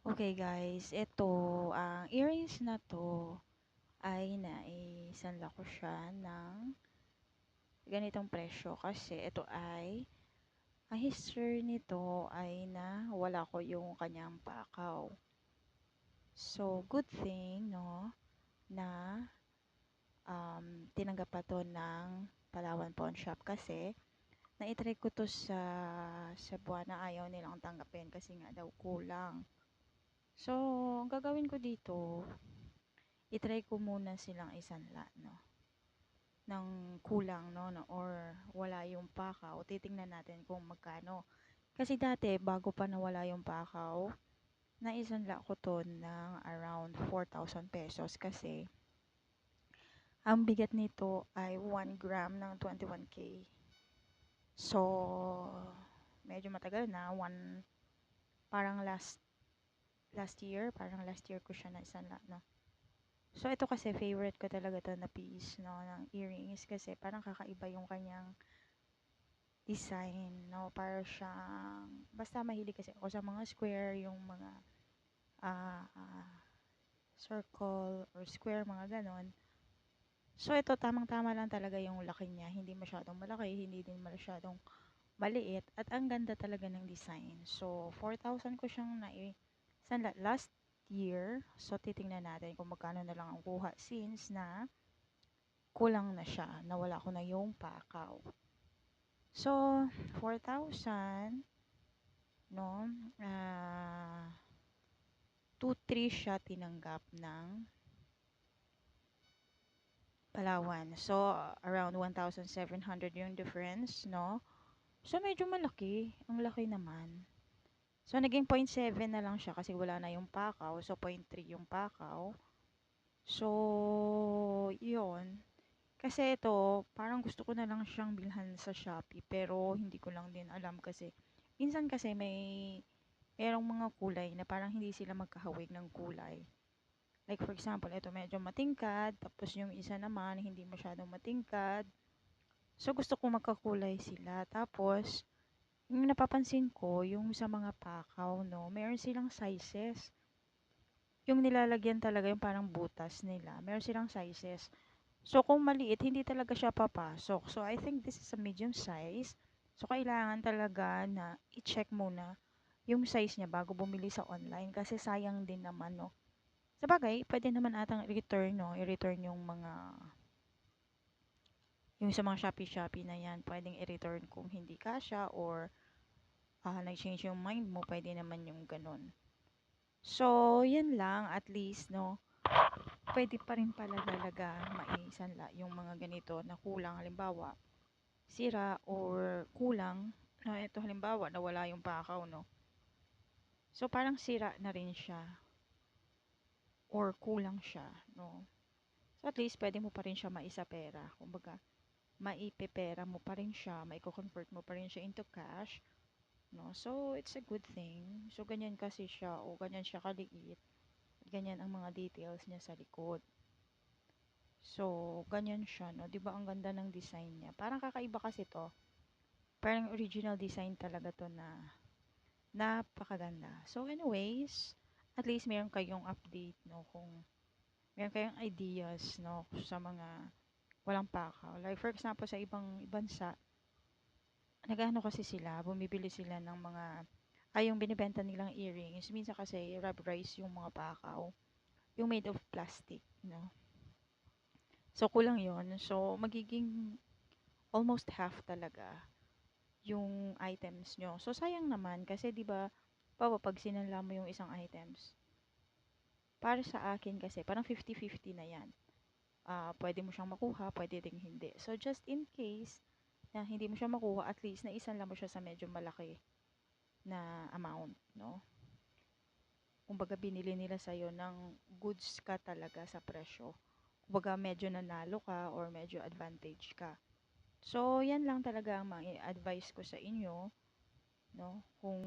Okay guys, ito, ang earrings na 'to ay naisanla ko siya ng ganitong presyo kasi ito ay ang history nito ay nawala ko yung kanyang pakaw. So, good thing 'no, na, tinanggap pa 'to ng Palawan Pawn Shop kasi na-i-try ko 'to sa buwan na ayaw nilang tanggapin kasi nga daw kulang. So, ang gagawin ko dito, i-try ko muna silang isanla 'no. Ng kulang 'no, or wala yung pakaw, titingnan natin kung magkano. Kasi dati bago pa nawala yung pakaw, naisanla ko 'to ng around 4,000 pesos kasi ang bigat nito ay 1 gram ng 21K. So, medyo matagal na, parang last year ko siya naisanla 'no. So, ito kasi favorite ko talaga 'to na piece 'no, ng earrings kasi parang kakaiba yung kanyang design 'no, para siyang basta mahilig kasi ako sa mga square, yung mga, circle or square, mga gano'n. So, ito tamang-tama lang talaga yung laki niya, hindi masyadong malaki, hindi din masyadong maliit, at ang ganda talaga ng design. So, 4,000 ko siyang naisanla last year. So, titingnan natin kung magkano na lang ang kuha since na kulang na siya, nawala ko na yung pakaw. So, 4,000 'no, 2,300 siya tinanggap ng Palawan. So, around 1,700 yung difference 'no. So, medyo malaki, ang laki naman. So, naging 0.7 na lang siya kasi wala na yung pakaw, so 0.3 yung pakaw. So, yun. Kasi ito, parang gusto ko na lang siyang bilhan sa Shopee pero hindi ko lang din alam kasi minsan kasi merong mga kulay na parang hindi sila magkahawig ng kulay. Like for example, ito medyo matingkad, tapos yung isa naman hindi masyadong matingkad. So gusto ko magkakulay sila. Tapos, yung napapansin ko, yung sa mga pakaw, no, meron silang sizes. Yung nilalagyan talaga yung parang butas nila. Meron silang sizes. So kung maliit, hindi talaga siya papasok. So I think this is a medium size. So kailangan talaga na i-check muna yung size niya bago bumili sa online kasi sayang din naman, no. Sabagay, pwede naman atang i-return, no, i-return yung sa mga Shopee na yan, pwedeng i-return kung hindi kasya or nag-change yung mind mo, pwede naman yung ganun. So, yan lang, at least, no, pwede pa rin pala talaga maisanla yung mga ganito na kulang, halimbawa, sira or kulang, na ito halimbawa, nawala yung pakaw, no. So, parang sira na rin siya or kulang siya, no. So, at least, pwede mo pa rin siya maisa-pera. Kumbaga, maipepera mo pa rin siya, maiko-convert mo pa rin siya into cash, no? So, it's a good thing. So, ganyan kasi siya o ganyan siya kaliit. Ganyan ang mga details niya sa likod. So, ganyan siya, no? 'Di ba ang ganda ng design niya? Parang kakaiba kasi 'to. Parang original design talaga 'to na napakaganda. So, anyways, at least meron kayong update, no? Kung meron kayong ideas, no? Sa mga walang pakaw. Like, for example, sa ibang bansa, nag-ano kasi sila, bumibili sila ng mga, yung binibenta nilang earrings. Minsan kasi rubberized yung mga pakaw, yung made of plastic, no? So, kulang yon. So, magiging almost half talaga yung items nyo. So, sayang naman kasi 'di ba, pag sinanla mo yung isang items, para sa akin kasi parang 50-50 na yan. Pwede mo siyang makuha, pwede ding hindi. So, just in case na hindi mo siya makuha, at least naisanla mo siya sa medyo malaki na amount, no? Kumbaga binili nila sa'yo ng goods ka talaga sa presyo. Kumbaga medyo nanalo ka or medyo advantage ka. So, yan lang talaga ang advice ko sa inyo, no? Kung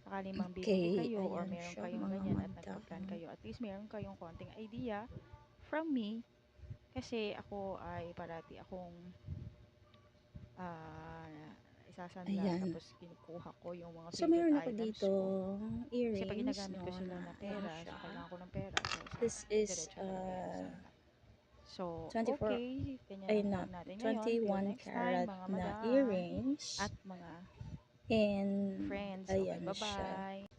sakali mang bibili Okay, kayo or ayan meron siya kayong mga ganyan at madam. nagpa-plan kayo, at least meron kayong konting idea from me kasi ako ay parati akong nagsasanla Ayan. tapos kinukuha ko yung mga So, favorite meron ako items dito ko. Kasi pag earrings, ginagamit no, ko sila na na ayan pera, siya. so kailangan ko ng pera, so This is diretso talaga yung sanla. So, 24, okay, ganyan ay ang not, vlog natin ngayon. Till 21 next time, karat mga na madam earrings. at mga And, friends. Okay, ayan siya. bye-bye.